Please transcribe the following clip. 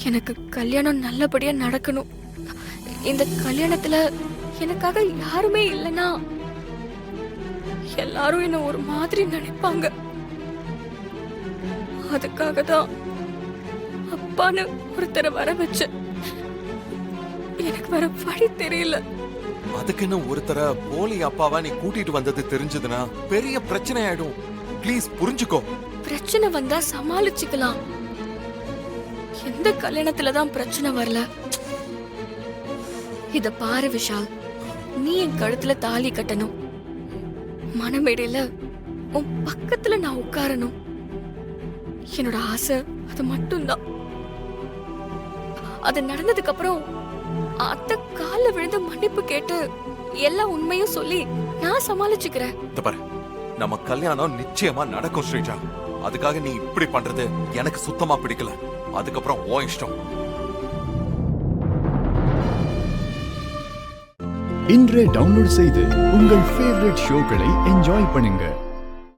எனக்கு கல்யாணம் நல்லபடியா நடக்கணும். இந்த கல்யாணத்துல எனக்காக யாருமே இல்லைன்னா எல்லாரும் என்ன ஒரு மாதிரி நினைப்பாங்க. அதுக்காக தான் அப்பான்னு ஒருத்தரை வர வச்ச. எனக்கு வர வழி தெரியல. அதுக்குன்னு ஒருத்தர போலி அப்பாவா நீ கூட்டிட்டு வந்தது தெரிஞ்சதுன்னா பெரிய பிரச்சனை ஆயிடும். ப்ளீஸ் புரிஞ்சுக்கோ. பிரச்சனை வந்தா சமாளிச்சுக்கலாம். எந்த கல்யாணத்துலதான் பிரச்சனை வரல. இத பாரு விஷால், நீ என் கழுத்துல தாலி கட்டணும். மனமேடையில உன் பக்கத்துல நான் உட்காரணும். என்னோட ஆசை அது மட்டும்தான். அது நடந்ததுக்கு அப்புறம் அத்தை கால்ல விழுந்து மன்னிப்பு கேட்டு எல்லா உண்மையும் சொல்லி நான் சமாளிச்சுக்கிறேன். பாரு, நம்ம கல்யாணம் நிச்சயமா நடக்கும் ஸ்ரீஜா. அதுக்காக நீ இப்படி பண்றது எனக்கு சுத்தமா பிடிக்கல. அதுக்கப்புறம் ஓ இஷ்டம். இன்றே டவுன்லோட் செய்து உங்கள் ஃபேவரட் ஷோக்களை என்ஜாய் பண்ணுங்க.